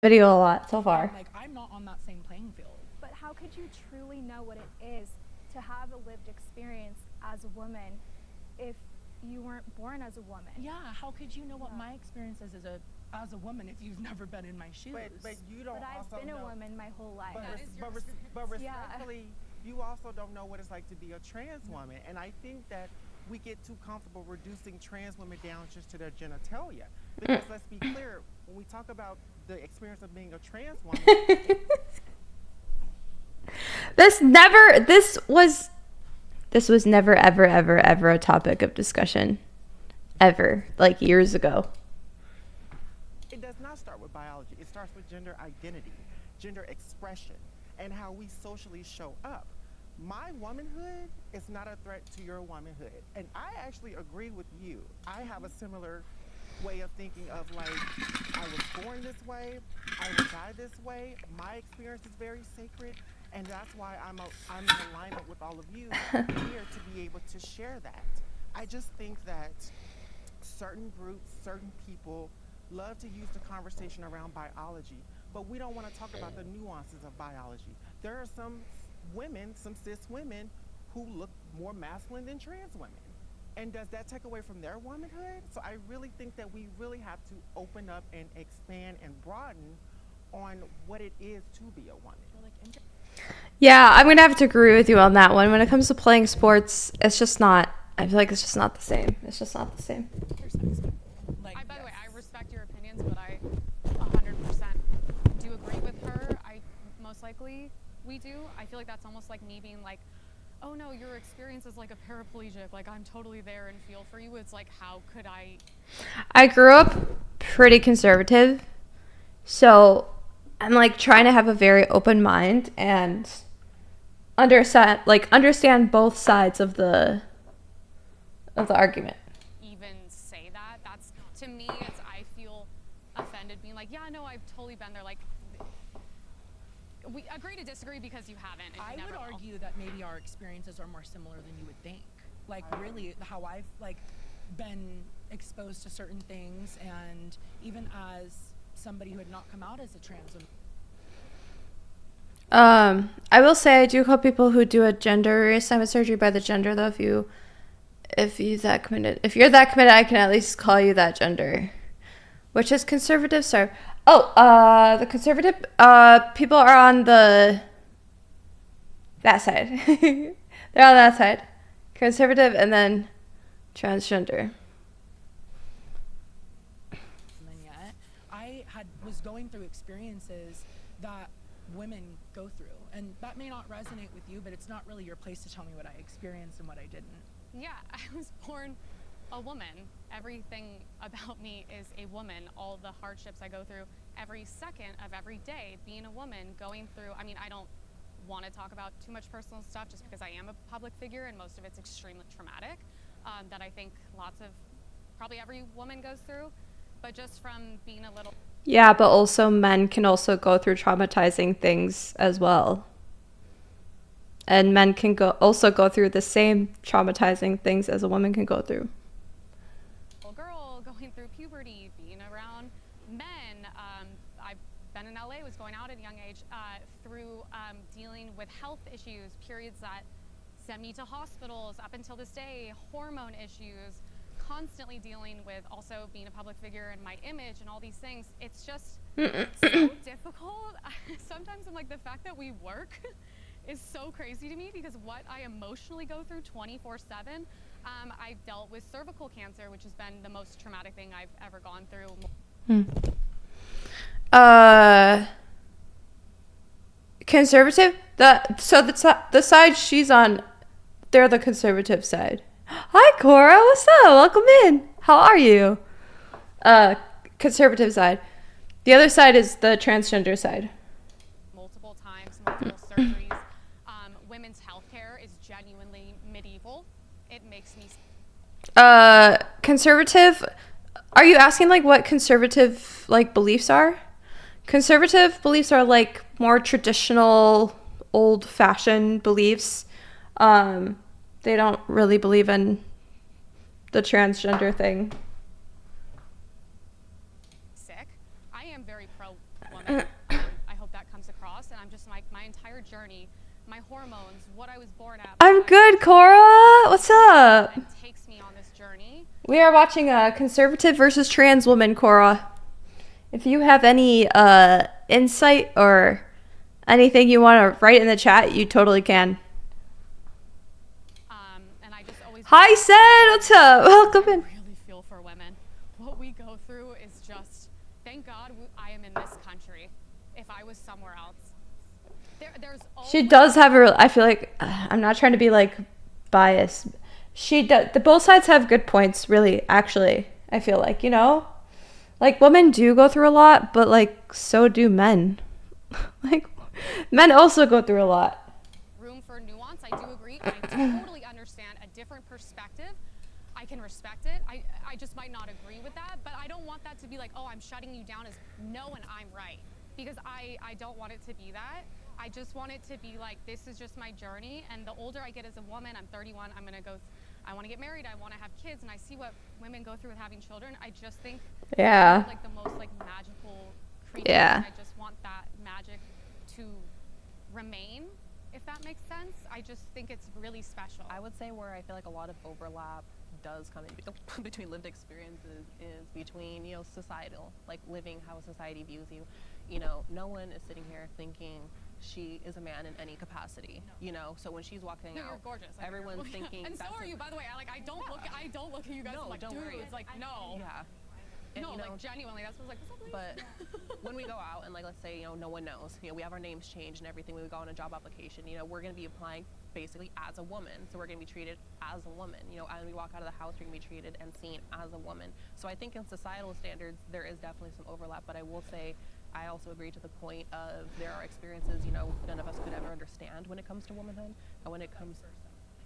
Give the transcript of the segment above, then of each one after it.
video a lot so far. Like, I'm not on that same playing field. But how could you truly know what it is to have a lived experience as a woman if you weren't born as a woman? Yeah, how could you know what my experience is as a woman if you've never been in my shoes? But you don't. But I've been a woman my whole life. But respectfully, you also don't know what it's like to be a trans woman, and I think that we get too comfortable reducing trans women down just to their genitalia. Because let's be clear, when we talk about the experience of being a trans woman, this was never ever a topic of discussion, ever, like years ago. it does not start with biology. It starts with gender identity, gender expression, and how we socially show up. My womanhood is not a threat to your womanhood. And I actually agree with you. I have a similar way of thinking of, like, I was born this way, I will die this way. My experience is very sacred, and that's why I'm in alignment with all of you here to be able to share that. I just think that certain groups, certain people love to use the conversation around biology, but we don't want to talk about the nuances of biology. There are some women, some cis women, who look more masculine than trans women. And does that take away from their womanhood? So I really think that we really have to open up and expand and broaden on what it is to be a woman. Yeah, I'm gonna have to agree with you on that one. When it comes to playing sports, it's just not. I feel like it's just not the same. It's just not the same. By the way, I respect your opinions, but I 100% do agree with her. Most likely we do. I feel like that's almost like me being like, oh no, your experience is like a paraplegic. Like, I'm totally there and feel for you. It's like, how could I? I grew up pretty conservative, so I'm like trying to have a very open mind and understand both sides of the argument. Even say that. That's, to me, it's, I feel offended being like, yeah, no, I've totally been there. Like, we agree to disagree because you haven't. And I you would never will. argue that maybe our experiences are more similar than you would think. Like, really, how I've like been exposed to certain things, and even as somebody who had not come out as a trans woman. I will say I do call people who do a gender assignment surgery by the gender, though. If you're that committed, I can at least call you that gender. Which is conservative, sir. Oh, the conservative people are on that side. They're on that side. Conservative and then transgender. Yet, I was going through experiences that women go through, and that may not resonate with you, but it's not really your place to tell me what I experienced and what I didn't. Yeah, I was born a woman. Everything about me is a woman. All the hardships I go through every second of every day, being a woman, going through, I mean, I don't want to talk about too much personal stuff just because I am a public figure and most of it's extremely traumatic, that I think probably every woman goes through, but just from being a little... Yeah, but also men can also go through traumatizing things as well. And men can also go through the same traumatizing things as a woman can go through. Girl going through puberty, being around men. I've been in LA, was going out at a young age, through dealing with health issues, periods that sent me to hospitals up until this day, hormone issues, constantly dealing with also being a public figure and my image and all these things. It's just so difficult. Sometimes I'm like, the fact that we work is so crazy to me because what I emotionally go through 24/7. I've dealt with cervical cancer, which has been the most traumatic thing I've ever gone through. Conservative? The side she's on, they're the conservative side. Hi, Cora. What's up? Welcome in. How are you? Conservative side. The other side is the transgender side. Multiple times, multiple surgeries. Women's healthcare is genuinely medieval. It makes me... Conservative? Are you asking, like, what conservative, like, beliefs are? Conservative beliefs are, like, more traditional, old-fashioned beliefs. They don't really believe in the transgender thing. Sick. I am very pro-woman. lost, and I'm just like my entire journey, my hormones, what I was born at. I'm good, Cora. What's up? And takes me on this journey. We are watching a conservative versus trans woman, Cora. If you have any insight or anything you want to write in the chat, you totally can. And I just always. Hi, Sid. What's up? Welcome in. I really feel for women. What we go through is just. Thank God I am in this country. If I was somewhere else, there's. She does have a. I feel like I'm not trying to be like biased. She does. The both sides have good points. Really, actually, I feel like, you know, like women do go through a lot, but like so do men. Like men also go through a lot. Room for nuance. I do agree. I totally understand a different perspective. I can respect it. I just might not agree with that, but I don't want that to be like, oh, I'm shutting you down as no and I'm right, because I don't want it to be that. I just want it to be like, this is just my journey, and the older I get as a woman, I'm 31, I'm gonna go, I want to get married, I want to have kids, and I see what women go through with having children. I just think Yeah. like the most like magical creature. Yeah. And I just want that magic to remain, if that makes sense. I just think it's really special. I would say where I feel like a lot of overlap does come in between lived experiences is between, you know, societal, like living how society views you. You know, no one is sitting here thinking she is a man in any capacity, you know, so when she's walking No, out, you're gorgeous. Like, everyone's thinking and so that's are you, by the way. I don't look at you guys No, like, don't dude, worry. it's like, no. yeah. And, No, you know, like genuinely, that's what's like, what's up, ladies? but when we go out and like, let's say, you know, no one knows, you know, we have our names changed and everything, when we go on a job application, you know, we're going to be applying basically as a woman, so we're going to be treated as a woman, you know, and we walk out of the house, we're going to be treated and seen as a woman. So I think in societal standards there is definitely some overlap, but I will say I also agree to the point of there are experiences, you know, none of us could ever understand when it comes to womanhood, and when it comes,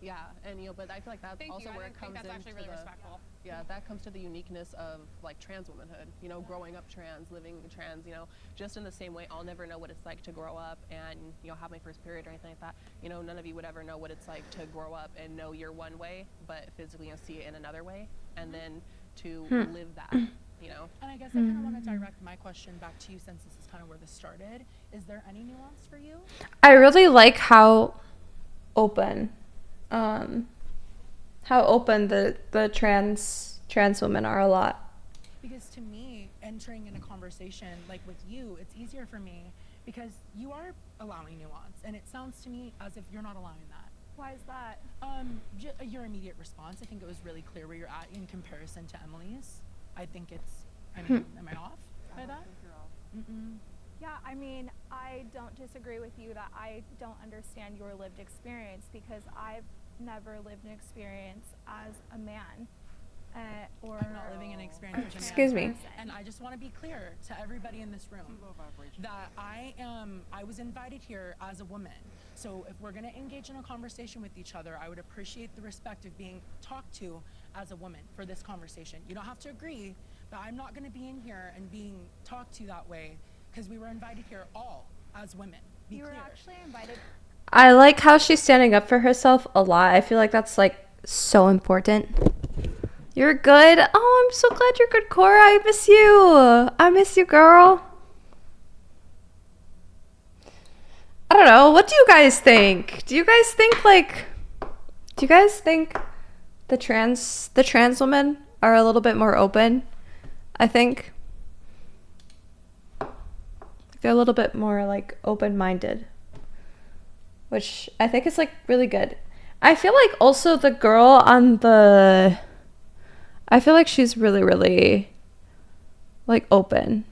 yeah, and you know, but I feel like that's Thank also you. where I it think comes that's into actually really the, respectful. yeah, that comes to the uniqueness of like trans womanhood, you know, growing up trans, living trans, you know, just in the same way I'll never know what it's like to grow up and, you know, have my first period or anything like that. You know, none of you would ever know what it's like to grow up and know you're one way, but physically and see it in another way, and then to live that, you know. And I guess I kind of want to direct my question back to you, since this is kind of where this started. Is there any nuance for you? I really like how open the trans women are a lot. Because to me, entering in a conversation like with you, it's easier for me because you are allowing nuance, and it sounds to me as if you're not allowing that. Why is that? Your immediate response, I think it was really clear where you're at in comparison to Emily's. I think it's, I mean, am I off by that? Mm-mm. Yeah, I mean, I don't disagree with you that I don't understand your lived experience, because I've never lived an experience as a man. Or I'm not living an experience with a man. Excuse me. And I just want to be clear to everybody in this room that I was invited here as a woman. So if we're going to engage in a conversation with each other, I would appreciate the respect of being talked to as a woman for this conversation. You don't have to agree, but I'm not going to be in here and being talked to that way, because we were invited here all as women. Be you clear. were actually invited. I like how she's standing up for herself a lot. I feel like that's like so important. You're good. Oh, I'm so glad you're good, Cora. I miss you. I miss you, girl. I don't know. What do you guys think? Do you guys think the trans women are a little bit more open? I think they're a little bit more like open-minded, which I think is like really good. I feel like also the girl on the, I feel like she's really, really like open.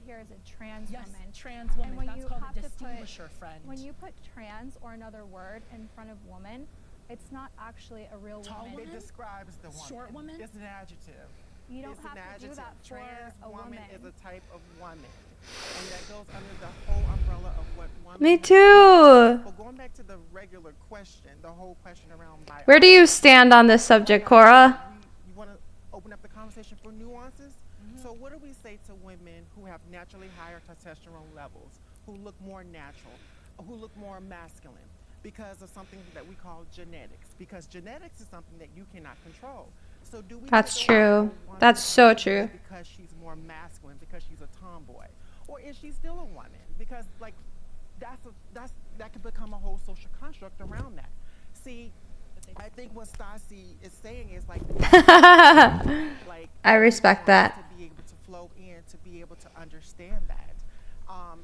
Here as a trans Yes, woman. trans woman. And when That's you called have a to put- distinguisher, friend. When you put trans or another word in front of woman, it's not actually a real Tall woman. woman? It describes the woman. Short woman? It's an adjective. You don't It's have an to do adjective. that for Trans a woman woman. is a type of woman, and that goes under the whole umbrella of what woman. Me is. too. But going back to the regular question, the whole question around biology. Where do you stand on this subject, Cora? You want to open up the conversation for nuances? So what do we say to women who have naturally higher testosterone levels, who look more natural, who look more masculine, because of something that we call genetics? Because genetics is something that you cannot control. So do we That's take away true. a woman That's so true. because she's more masculine, because she's a tomboy, or is she still a woman? Because like that could become a whole social construct around that. See, I think what Stassi is saying is like, like I respect that. to be able to flow in, to be able to understand that.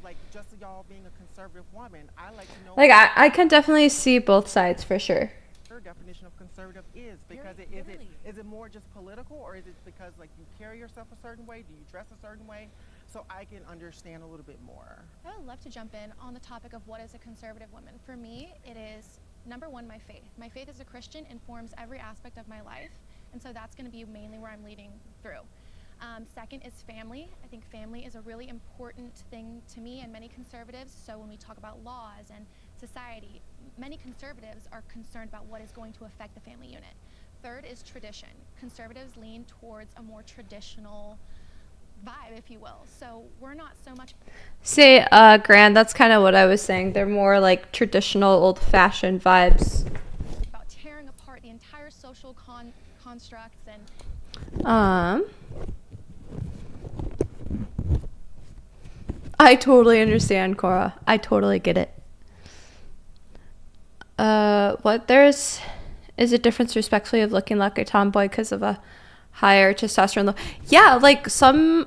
Like just y'all being a conservative woman, I like to know Like, I can definitely see both sides for sure. her definition of conservative is, because is it more just political, or is it because like you carry yourself a certain way, do you dress a certain way, so I can understand a little bit more. I would love to jump in on the topic of what is a conservative woman. For me, it is number one, my faith. My faith as a Christian informs every aspect of my life, and so that's going to be mainly where I'm leading through. Second is family. I think family is a really important thing to me and many conservatives. So when we talk about laws and society, many conservatives are concerned about what is going to affect the family unit. Third is tradition. Conservatives lean towards a more traditional vibe, if you will. So we're not so much. See, Grant, that's kind of what I was saying. They're more like traditional, old-fashioned vibes. About tearing apart the entire social constructs and I totally understand, Cora. I totally get it. What is a difference respectfully of looking like a tomboy because of a higher testosterone level? Yeah, like some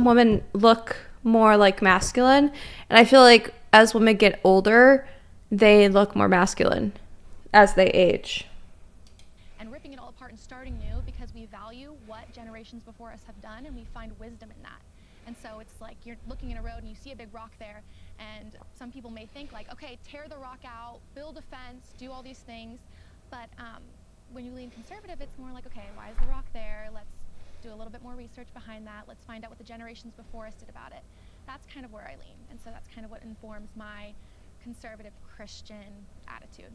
women look more like masculine, and I feel like as women get older, they look more masculine as they age. and ripping it all apart and starting new because we value what generations before us have done and we find wisdom in that. And so it's like you're looking in a road and you see a big rock there, and some people may think like, okay, tear the rock out, build a fence, do all these things. But when you lean conservative, it's more like, okay, why is the rock there? Let's do a little bit more research behind that. Let's find out what the generations before us did about it. That's kind of where I lean. And so that's kind of what informs my conservative Christian attitude.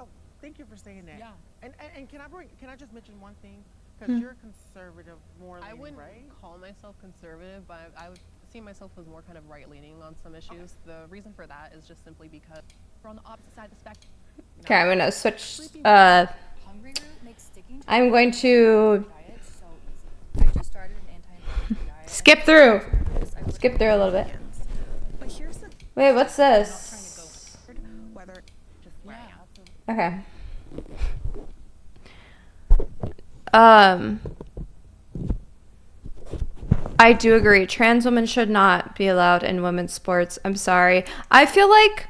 Oh, thank you for saying that. Yeah. And can I just mention one thing? Because you're conservative more I wouldn't right? call myself conservative, but I would see myself as more kind of right-leaning on some issues. The reason for that is just simply because We're on the opposite side of the spectrum. Okay, I'm gonna switch. Hungry root makes sticking to I'm going to diet so easy. I just started an anti-inflammatory diet. skip through. I would Skip through a little bit. But here's the Wait, what's this? whether just Yeah. Okay. I do agree. Trans women should not be allowed in women's sports. I'm sorry. I feel like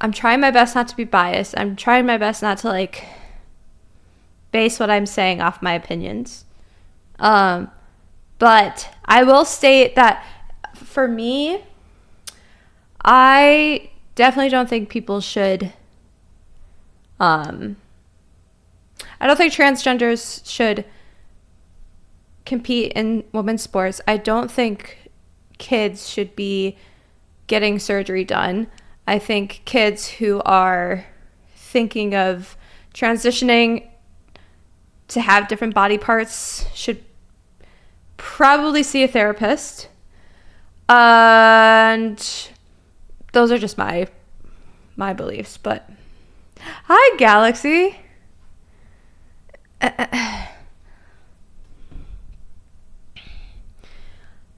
I'm trying my best not to be biased. I'm trying my best not to like base what I'm saying off my opinions. But I will state that for me, I definitely don't think people should I don't think transgenders should compete in women's sports. I don't think kids should be getting surgery done. I think kids who are thinking of transitioning to have different body parts should probably see a therapist. And those are just my beliefs. But hi, Galaxy.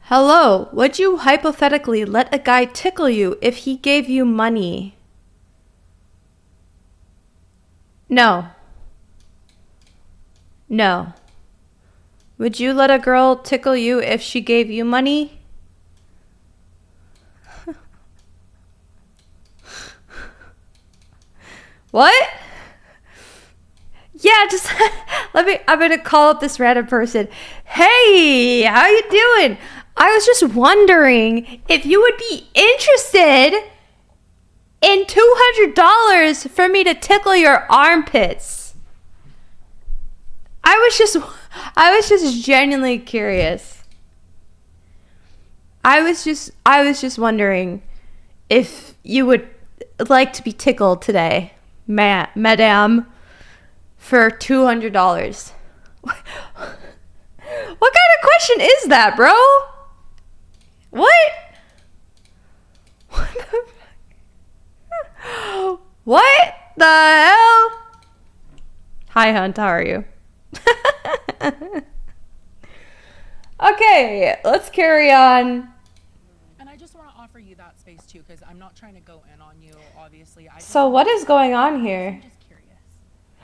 Hello, would you hypothetically let a guy tickle you if he gave you money? No. No. Would you let a girl tickle you if she gave you money? What? Yeah, just I'm gonna call up this random person. Hey, how you doing? I was just wondering if you would be interested in $200 for me to tickle your armpits. I was just genuinely curious. I was just wondering if you would like to be tickled today, madame, for $200. What kind of question is that, bro? What? What the fuck? What the hell? Hi, Hunt. How are you? Okay, let's carry on. And I just want to offer you that space too, because I'm not trying to go in on you, obviously. So what is going on here? I'm just curious.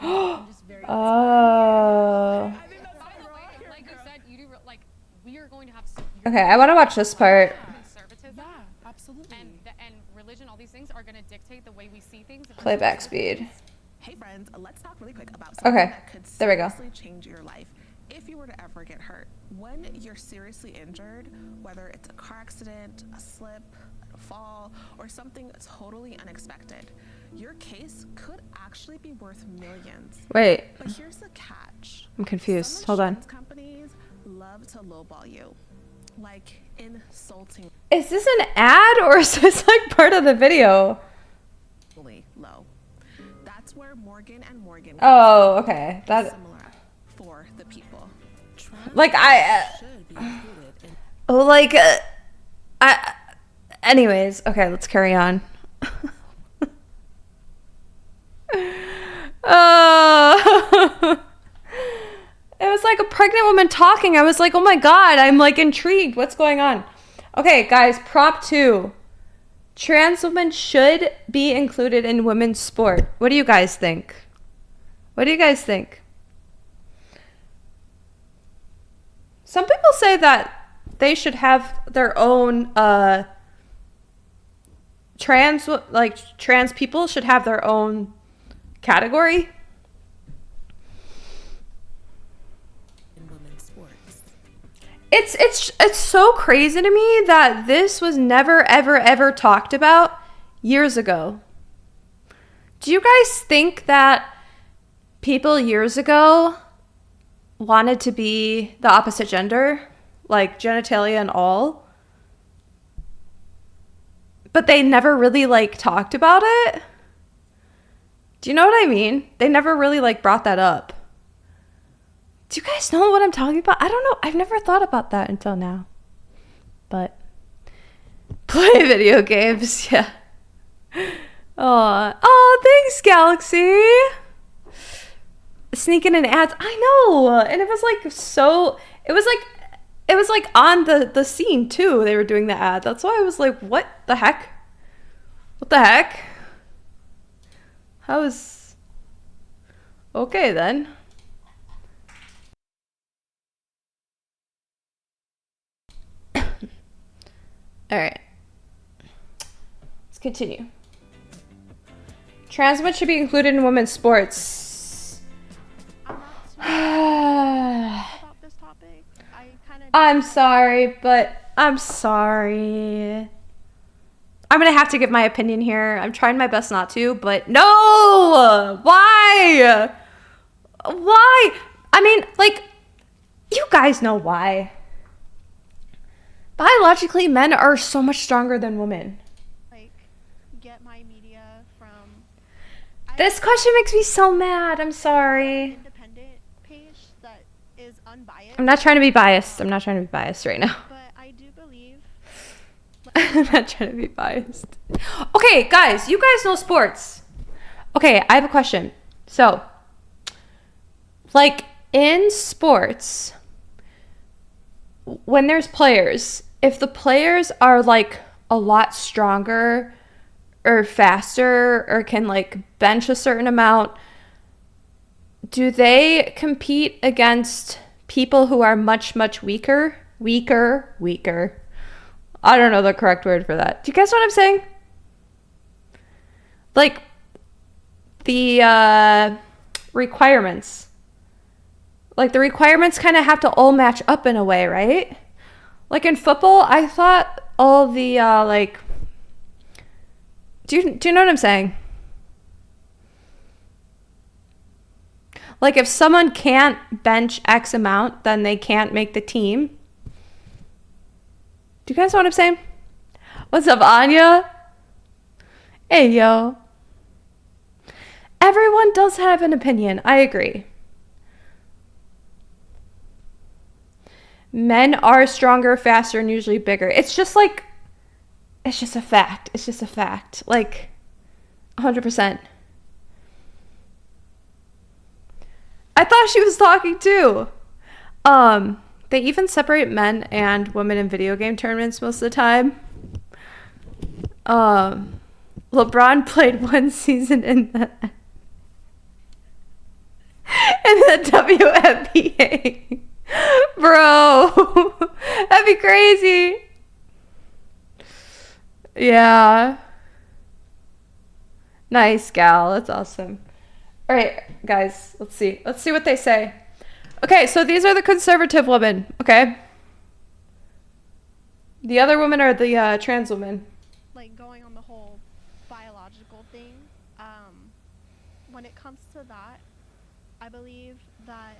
I'm just very Oh. I think that's By the way, like you said, you do like we are going to have. Okay, I want to watch this part. Conservatism. Yeah, absolutely. And religion, all these things are going to dictate the way we see things. Playback speed. Hey friends, let's talk really quick about something Okay, that could there we go. seriously change your life if you were to ever get hurt. When you're seriously injured, whether it's a car accident, a slip, a fall, or something totally unexpected, your case could actually be worth millions. Wait, But here's the catch. I'm confused. Some Hold on. insurance companies love to lowball you, like insultingly Is this an ad or is this like part of the video? low. That's where Morgan and Morgan Oh, okay. That similar for the people. like oh, like I. Anyways, okay, let's carry on. It was like a pregnant woman talking. I was like, oh my god, I'm like intrigued. What's going on? Okay, guys, prop 2. Trans women should be included in women's sport. What do you guys think? What do you guys think? Some people say that they should have their own trans people should have their own category. In women's sports. It's so crazy to me that this was never ever talked about years ago. Do you guys think that people years ago wanted to be the opposite gender, like genitalia and all, but they never really like talked about it? Do you know what I mean? They never really like brought that up. Do you guys know what I'm talking about? I don't know. I've never thought about that until now. But play video games, yeah. Oh, thanks, Galaxy. Sneaking in ads. I know. And it was like on the scene too. They were doing the ad. That's why I was like, what the heck? What the heck? How is okay then? All right. Let's continue. Trans women should be included in women's sports. About this topic, I kind of. I'm sorry, but I'm sorry. I'm gonna have to give my opinion here. I'm trying my best not to, but no! Why? Why? I mean, like, you guys know why. Biologically, men are so much stronger than women. Like, get my media from. This question makes me so mad. I'm sorry. Independent page that is unbiased. I'm not trying to be biased. I'm not trying to be biased right now. But I do believe. I'm not trying to be biased. Okay, guys, you guys know sports. Okay, I have a question. So, like, in sports, when there's players, if the players are, like, a lot stronger or faster or can, like, bench a certain amount, do they compete against people who are much weaker? Weaker. I don't know the correct word for that. Do you guys know what I'm saying? Like, the requirements. Like, the requirements kind of have to all match up in a way, right? Like, in football, I thought all the, like... Do you know what I'm saying? Like, if someone can't bench X amount, then they can't make the team. Do you guys know what I'm saying? What's up, Anya? Hey, yo. Everyone does have an opinion. I agree. Men are stronger, faster, and usually bigger. It's just like... It's just a fact. It's just a fact. Like, 100%. I thought she was talking too. They even separate men and women in video game tournaments most of the time. LeBron played one season in the WNBA. Bro, that'd be crazy. Yeah. Nice, gal. That's awesome. All right, guys, let's see. Let's see what they say. Okay, so these are the conservative women, okay? The other women are the trans women. Like, going on the whole biological thing, when it comes to that, I believe that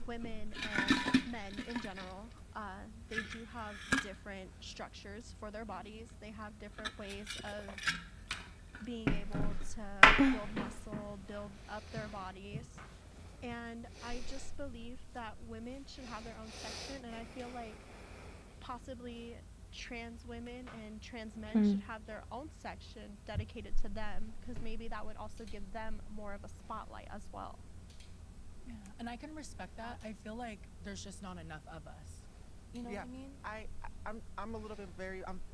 women and men in general, they do have different structures for their bodies. They have different ways of being able to build muscle, build up their bodies. And I just believe that women should have their own section, and I feel like possibly trans women and trans men should have their own section dedicated to them, because maybe that would also give them more of a spotlight as well. Yeah, and I can respect that. I feel like there's just not enough of us. You know what I mean? I'm a little bit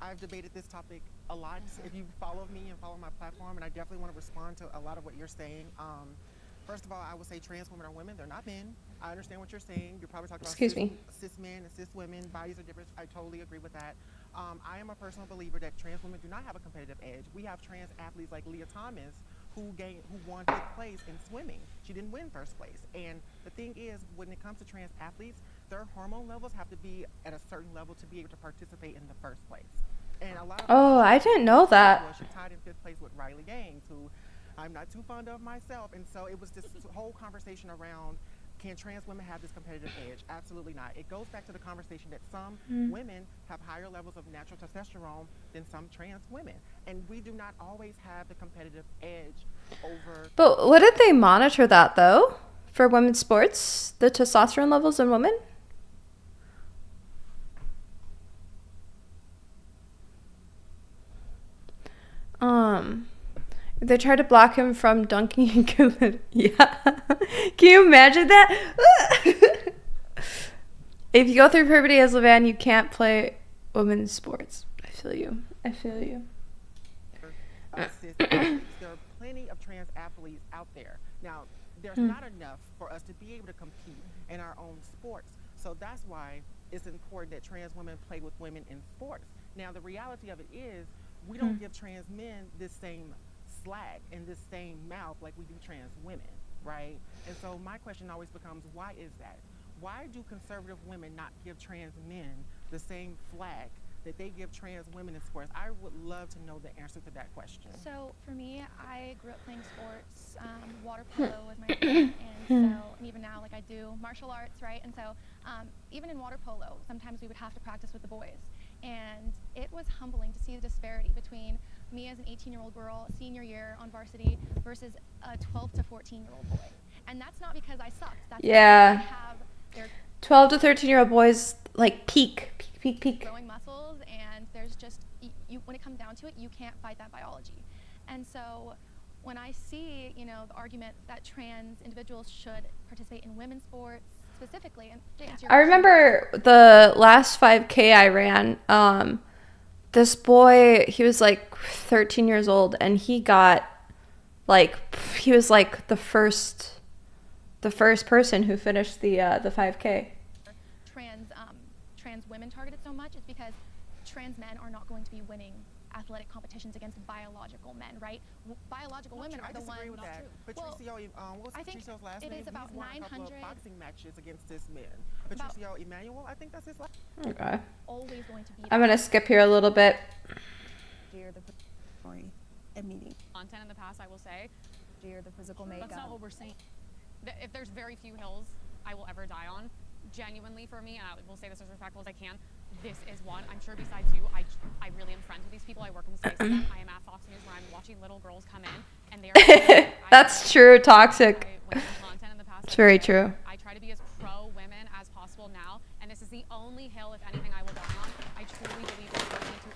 I've debated this topic a lot. If you follow me and follow my platform, and I definitely want to respond to a lot of what you're saying. First of all, I would say trans women are women. They're not men. I understand what you're saying. You're probably talking about cis men and cis women. Bodies are different. I totally agree with that. I am a personal believer that trans women do not have a competitive edge. We have trans athletes like Leah Thomas who won fifth place in swimming. She didn't win first place. And the thing is, when it comes to trans athletes, their hormone levels have to be at a certain level to be able to participate in the first place. And a lot of I didn't know that. She tied in fifth place with Riley Gaines, who I'm not too fond of myself. And so it was this whole conversation around, can trans women have this competitive edge? Absolutely not. It goes back to the conversation that some women have higher levels of natural testosterone than some trans women. And we do not always have the competitive edge over... But what did they monitor that, though, for women's sports? The testosterone levels in women? They tried to block him from dunking in Cleveland. Yeah. Can you imagine that? If you go through puberty as Levan, you can't play women's sports. I feel you. There are plenty of trans athletes out there. Now, there's not enough for us to be able to compete in our own sports. So that's why it's important that trans women play with women in sports. Now, the reality of it is we don't give trans men this same slack and this same mouth like we do trans women, right? And so my question always becomes, why is that? Why do conservative women not give trans men the same flag that they give trans women in sports? I would love to know the answer to that question. So for me, I grew up playing sports. Water polo was my sport, and even now, like, I do martial arts, right? And so even in water polo, sometimes we would have to practice with the boys. And it was humbling to see the disparity between me as an 18-year-old girl, senior year on varsity, versus a 12 to 14-year-old boy. And that's not because I sucked. That's because they have their 12 to 13-year-old boys, like, peak. Growing muscles, and there's just, when it comes down to it, you can't fight that biology. And so when I see, the argument that trans individuals should participate in women's sports, specifically, and to answer your I remember the last 5K I ran. This boy, he was like 13 years old, and he got he was like the first person who finished the 5K. Trans women targeted so much is because trans men are not going to be winning athletic competitions against biological men, right? Biological women are the ones. I disagree with that. Patricio, what was Patricio's last name? It is about He's won 900 a couple of boxing matches against this men. Patricio Emmanuel, I think that's his last. Okay. Always going to be. I'm gonna skip here a little bit. Content in the past, I will say. The physical makeup. That's not what we're saying. If there's very few hills I will ever die on, genuinely for me, and I will say this as respectful as I can, this is one. I'm sure besides you, I really am friends with these people. I work in the space with them. I am at Fox News where I'm watching little girls come in, and they are. That's true. Toxic. Content in the past, it's very true. I try to be as pro women as possible now, and this is the only hill, if anything, I will die on. I truly believe that we need to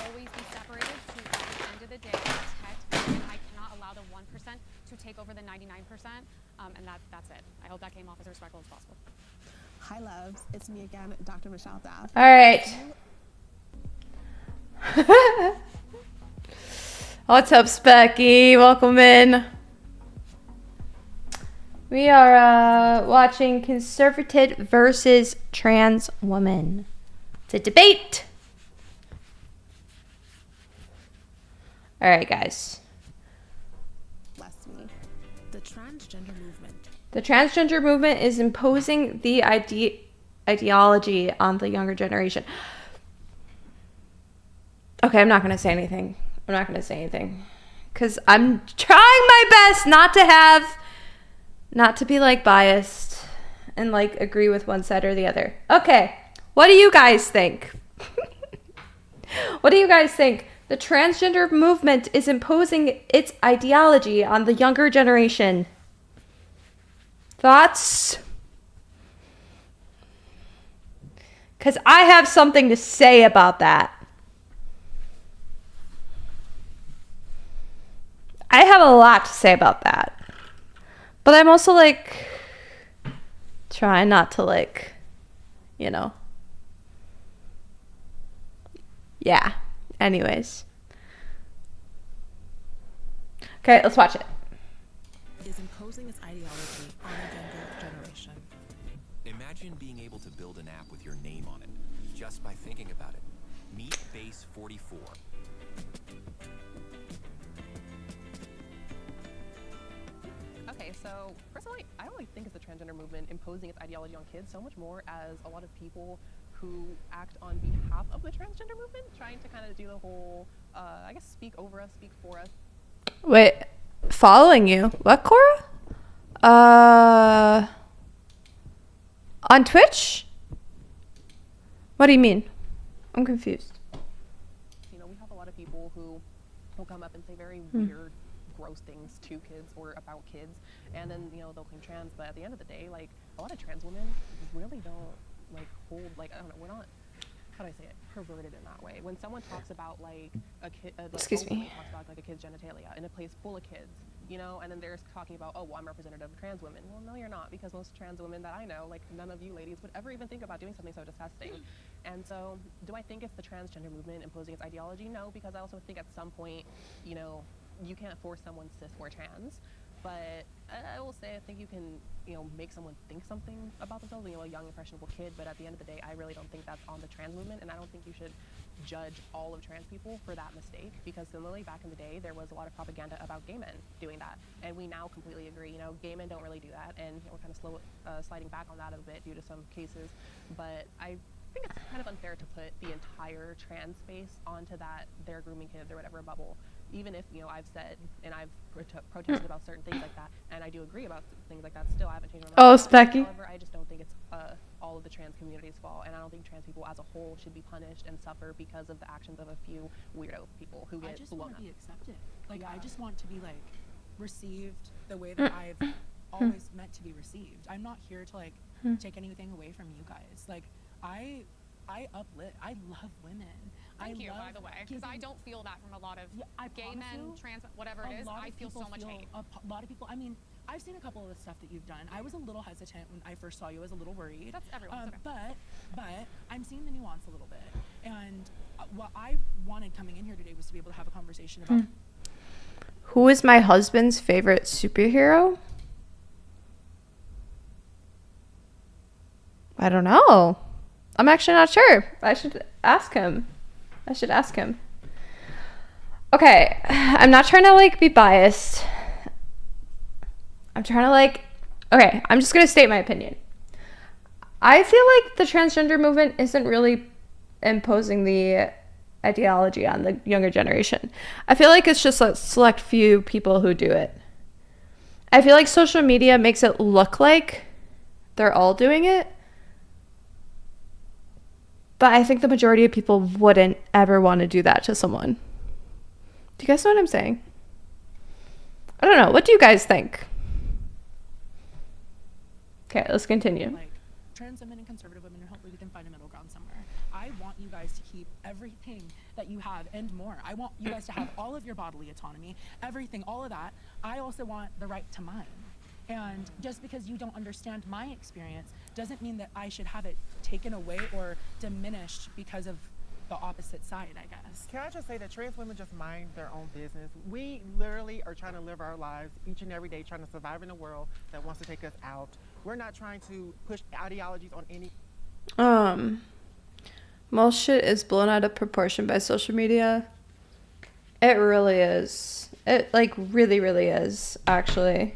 always be separated. To at the end of the day, protect women. I cannot not allow the 1% to take over the 99%. And that's it. I hope that came off as respectful as possible. Hi, loves. It's me again, Dr. Michelle Daff. All right. What's up, Specky? Welcome in. We are watching conservative versus trans woman. It's a debate. All right, guys. Bless me. The transgender movement. The transgender movement is imposing the ideology on the younger generation. Okay, I'm not going to say anything. Because I'm trying my best not to be like biased and like agree with one side or the other. Okay, what do you guys think? What do you guys think? The transgender movement is imposing its ideology on the younger generation. Thoughts? Because I have something to say about that. I have a lot to say about that. But I'm also like trying not to like, you know. Yeah. Anyways. Okay, let's watch it. Is imposing its ideology on the younger generation. Imagine being able to build an app with your name on it, just by thinking about it. Meet Base 44. Okay, so personally, I don't really think it's the transgender movement imposing its ideology on kids so much more as a lot of people who act on behalf of the transgender movement, trying to kind of do the whole, I guess, speak over us, speak for us. Wait, following you. What, Cora? On Twitch? What do you mean? I'm confused. You know, we have a lot of people who will come up and say very weird, gross things to kids or about kids, and then, you know, they'll claim trans, but at the end of the day, like, a lot of trans women really don't, like, hold, like, I don't know, we're not, how do I say it, perverted in that way. When someone talks about, like, a kid, like, Excuse me. talks about, like, a kid's genitalia in a place full of kids, you know, and then they're talking about, oh, well, I'm representative of trans women. Well, no, you're not, because most trans women that I know, like, none of you ladies would ever even think about doing something so disgusting. And so, do I think it's the transgender movement imposing its ideology? No, because I also think at some point, you know, you can't force someone cis or trans, but I will say I think you can, you know, make someone think something about themselves, you know, a young impressionable kid, but at the end of the day, I really don't think that's on the trans movement, and I don't think you should judge all of trans people for that mistake, because similarly back in the day there was a lot of propaganda about gay men doing that, and we now completely agree, you know, gay men don't really do that, and you know, we're kind of sliding back on that a bit due to some cases, but I think it's kind of unfair to put the entire trans space onto that their grooming kids or whatever bubble. Even if, you know, I've said and I've protested about certain things like that, and I do agree about things like that still, I haven't changed my mind. Oh, Specky. However, I just don't think it's all of the trans community's fault, and I don't think trans people as a whole should be punished and suffer because of the actions of a few weirdo people who get blown up. I just want to be accepted. Like, I just want to be, like, received the way that I've always meant to be received. I'm not here to, like, take anything away from you guys. Like, I uplift. I love women. Thank you, by the way, because I don't feel that from a lot of gay men, trans, whatever it is. I feel so much hate. A lot of people, I mean, I've seen a couple of the stuff that you've done. I was a little hesitant when I first saw you. I was a little worried. That's everyone. Okay. But I'm seeing the nuance a little bit. And what I wanted coming in here today was to be able to have a conversation about Who is my husband's favorite superhero? I don't know. I'm actually not sure. I should ask him. Okay, I'm not trying to like be biased. I'm trying to like, okay, I'm just gonna state my opinion. I feel like the transgender movement isn't really imposing the ideology on the younger generation. I feel like it's just a select few people who do it. I feel like social media makes it look like they're all doing it. But I think the majority of people wouldn't ever want to do that to someone. Do you guys know what I'm saying? I don't know. What do you guys think? Okay, let's continue. like trans women and conservative women, and hopefully we can find a middle ground somewhere. I want you guys to keep everything that you have and more. I want you guys to have all of your bodily autonomy, everything, all of that. I also want the right to mine. And just because you don't understand my experience doesn't mean that I should have it taken away or diminished because of the opposite side, I guess. Can I just say that trans women just mind their own business? We literally are trying to live our lives each and every day, trying to survive in a world that wants to take us out. We're not trying to push ideologies on any. Most shit is blown out of proportion by social media. It really is. It like really, really is, actually.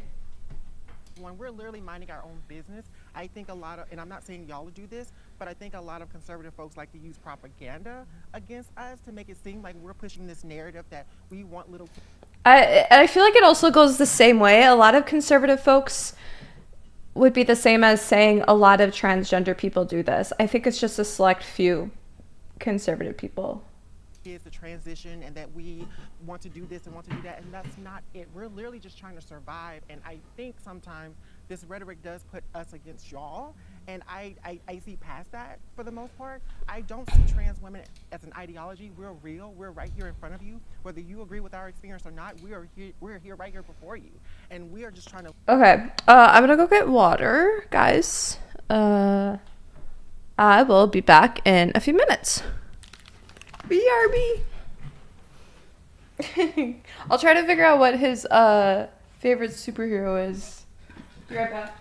When we're literally minding our own business, I think a lot of, and I'm not saying y'all do this, but I think a lot of conservative folks like to use propaganda against us to make it seem like we're pushing this narrative that we want little kids. I feel like it also goes the same way. A lot of conservative folks would be the same as saying a lot of transgender people do this. I think it's just a select few conservative people. Is the transition and that we want to do this and want to do that, and that's not it. We're literally just trying to survive, and I think sometimes this rhetoric does put us against y'all, and I see past that for the most part. I don't see trans women as an ideology. We're real. We're right here in front of you. Whether you agree with our experience or not, we're here right here before you, and we are just trying to. Okay, I'm gonna go get water, guys. I will be back in a few minutes. BRB. I'll try to figure out what his favorite superhero is. Be right back.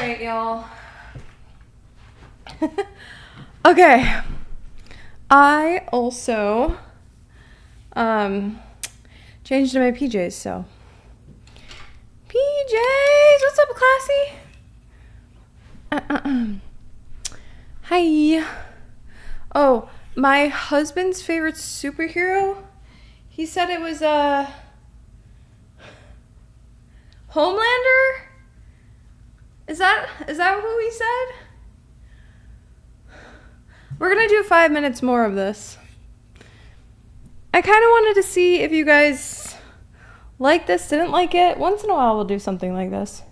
right, y'all. Okay. I also changed to my PJs, so. PJs! What's up, classy? Hi. Oh, my husband's favorite superhero? He said it was Homelander? Is that who he said? We're gonna do 5 minutes more of this. I kind of wanted to see if you guys like this, didn't like it. Once in a while we'll do something like this.